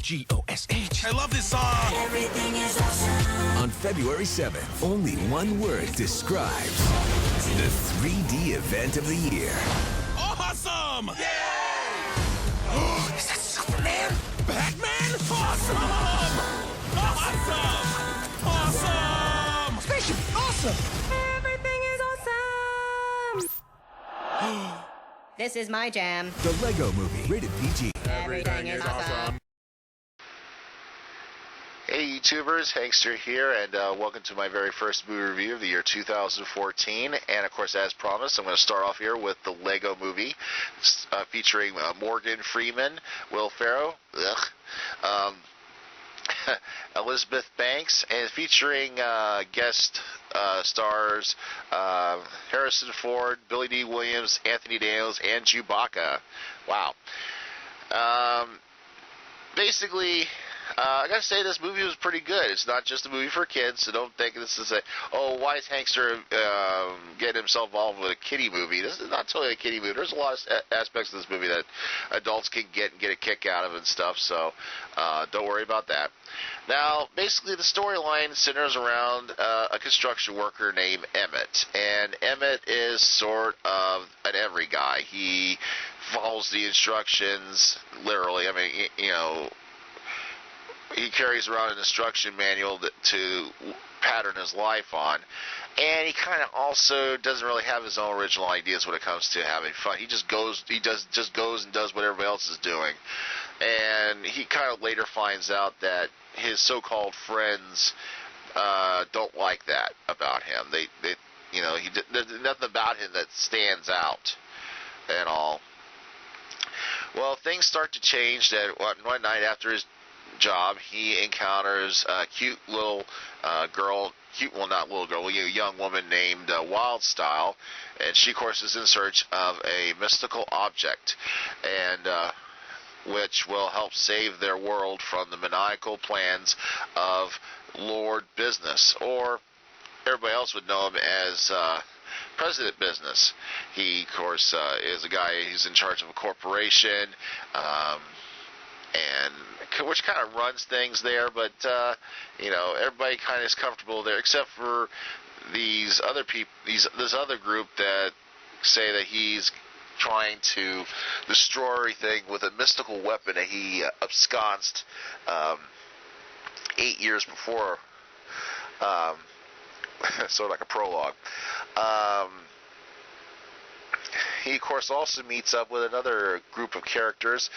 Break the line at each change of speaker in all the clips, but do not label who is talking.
Gosh. I love this song.
Everything is awesome.
On February 7th, only one word describes the 3D event of the year.
Awesome! Yay! Is that Superman? Batman? Awesome! Awesome! Awesome!
Spaceship, awesome!
Everything is awesome! This is my jam.
The Lego Movie, rated PG.
Everything is awesome.
Hey YouTubers, Hankster here, and welcome to my very first movie review of the year 2014. And of course, as promised, I'm going to start off here with the Lego Movie, featuring Morgan Freeman, Will Ferrell, Elizabeth Banks, and featuring guest stars Harrison Ford, Billy D. Williams, Anthony Daniels, and Chewbacca. Wow. Basically, I gotta say, this movie was pretty good. It's not just a movie for kids, so don't think this is why is Hankster getting himself involved with a kiddie movie? This is not totally a kiddie movie. There's a lot of aspects of this movie that adults can get a kick out of and stuff, so don't worry about that. Now, basically, the storyline centers around a construction worker named Emmett, and Emmett is sort of an every guy. He follows the instructions, literally. I mean, he carries around an instruction manual to pattern his life on, and he kind of also doesn't really have his own original ideas when it comes to having fun. He just goes and does what everybody else is doing, and he kind of later finds out that his so-called friends don't like that about him. There's nothing about him that stands out at all. Well, things start to change that one night after his job, he encounters a cute little young woman named Wildstyle, and she, of course, is in search of a mystical object, and which will help save their world from the maniacal plans of Lord Business, or everybody else would know him as President Business. He, of course, is a guy who's in charge of a corporation, and which kind of runs things there, but everybody kind of is comfortable there, except for these other people, this other group that say that he's trying to destroy everything with a mystical weapon that he absconsed 8 years before. Sort of like a prologue. He, of course, also meets up with another group of characters,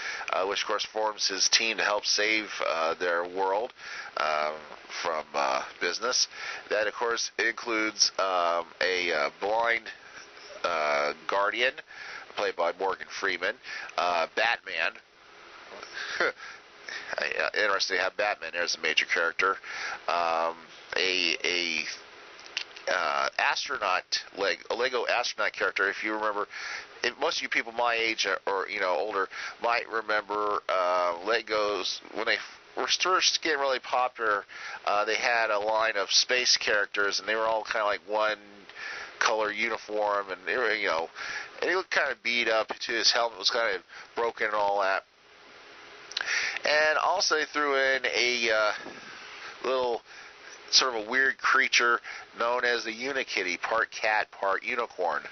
which, of course, forms his team to help save their world from business. That, of course, includes a blind guardian, played by Morgan Freeman, Batman. Interesting to have Batman there as a major character. A Lego astronaut character. If you remember, most of you people my age or older might remember Legos when they were first getting really popular. They had a line of space characters, and they were all kind of like one color uniform, and they were and he looked kind of beat up too. His helmet was kind of broken and all that. And also they threw in a little sort of a weird creature known as the Unikitty, part cat, part unicorn.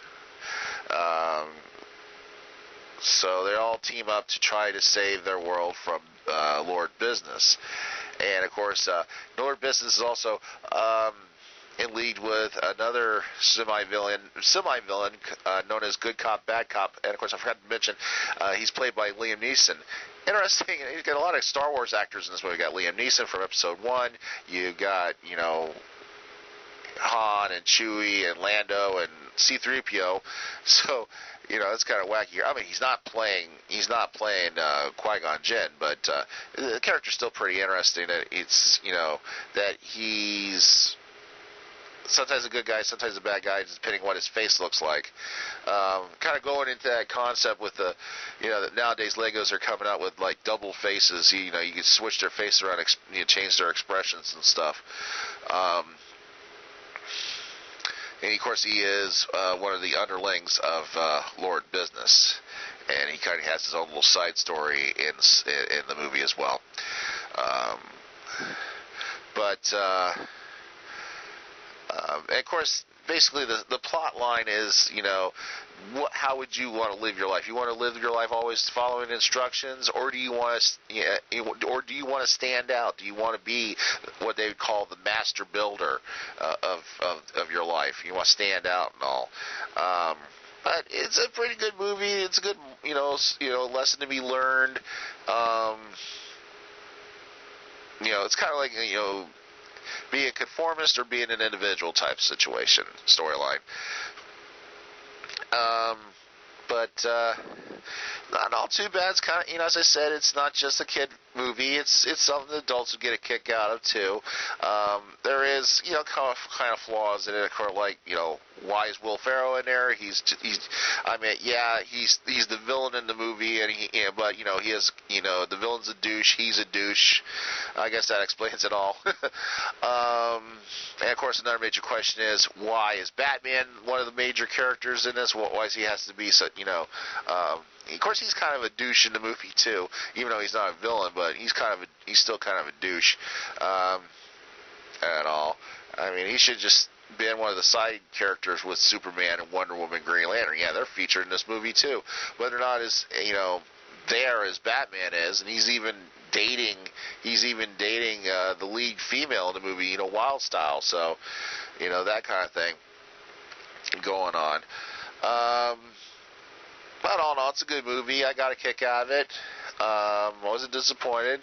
So they all team up to try to save their world from Lord Business. And of course, Lord Business is also in league with another semi-villain known as Good Cop, Bad Cop. And of course, I forgot to mention, he's played by Liam Neeson. Interesting, he's got a lot of Star Wars actors in this movie. You got Liam Neeson from Episode 1. You got, Han and Chewie and Lando and C-3PO. So, it's kind of wacky here. I mean, he's not playing Qui-Gon Jinn, but the character's still pretty interesting. That it's, that he's sometimes a good guy, sometimes a bad guy, just depending on what his face looks like. Kind of going into that concept with that nowadays Legos are coming out with like double faces. You can switch their face around, change their expressions and stuff. And of course, he is one of the underlings of Lord Business. and he kind of has his own little side story in the movie as well. But and of course, basically the plot line is, how would you want to live your life? You want to live your life always following instructions, or do you want to stand out? Do you want to be what they would call the master builder of your life? You want to stand out and all. But it's a pretty good movie. It's a good, lesson to be learned. It's kind of like, being a conformist or being an individual type situation storyline. But not all too bad. It's kind of, as I said, it's not just a kid movie. It's something that adults would get a kick out of too. There is, kind of flaws in it. Of course, like, why is Will Ferrell in there? He's the villain in the movie, and but he has, the villain's a douche. He's a douche. I guess that explains it all. And of course, another major question is, why is Batman one of the major characters in this? Why does he has to be so? Of course, he's kind of a douche in the movie too, even though he's not a villain. But he's still kind of a douche at all. I mean, he should just been one of the side characters with Superman and Wonder Woman, Green Lantern. Yeah, they're featured in this movie too. Whether or not is there as Batman is, and he's even dating the lead female in the movie, Wild Style. So, that kind of thing going on. But all in all, it's a good movie. I got a kick out of it. Wasn't disappointed.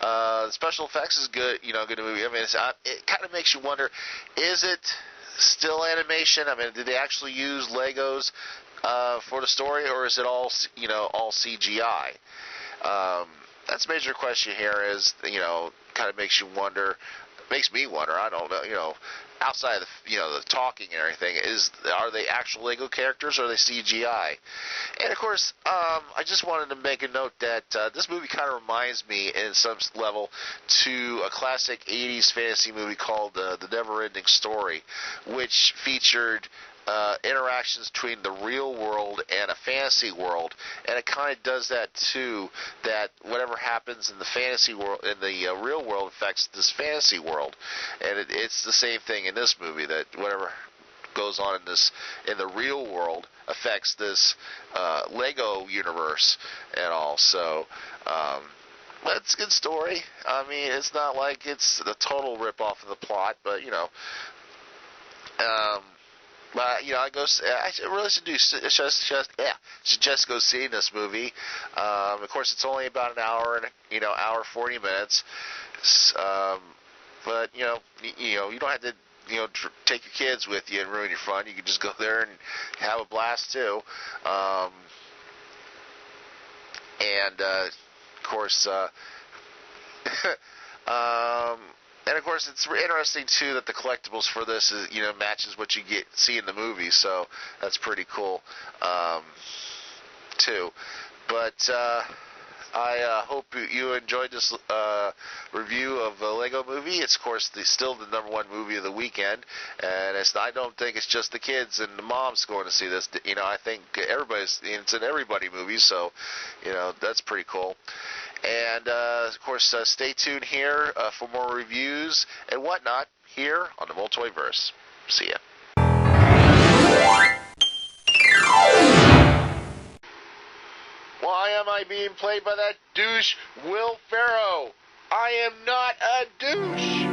The special effects is good. Good movie. I mean, it kind of makes you wonder: is it still animation? I mean, did they actually use Legos for the story, or is it all all CGI? That's a major question here. Is kind of makes you wonder. Makes me wonder. I don't know. Outside of the talking and everything, are they actual Lego characters or are they CGI? And of course, I just wanted to make a note that this movie kind of reminds me, in some level, to a classic '80s fantasy movie called The Never-Ending Story, which featured interactions between the real world and a fantasy world, and it kind of does that too. That whatever happens in the fantasy world, in the real world, affects this fantasy world, and it's the same thing in this movie. That whatever goes on in the real world affects this Lego universe and all. So. It's a good story. I mean, it's not like it's the total rip-off of the plot, but But I really suggest go see this movie. Of course, it's only about an hour and hour 40 minutes. But you don't have to take your kids with you and ruin your fun. You can just go there and have a blast too. And of course. And of course, it's interesting too that the collectibles for this is matches what you see in the movie, so that's pretty cool too. But I hope you enjoyed this review of the Lego Movie. It's of course still the #1 movie of the weekend, and I don't think it's just the kids and the moms going to see this. I think it's an everybody movie, so that's pretty cool. And, of course, stay tuned here for more reviews and whatnot here on the Multiverse. See ya. Why am I being played by that douche, Will Ferrell? I am not a douche!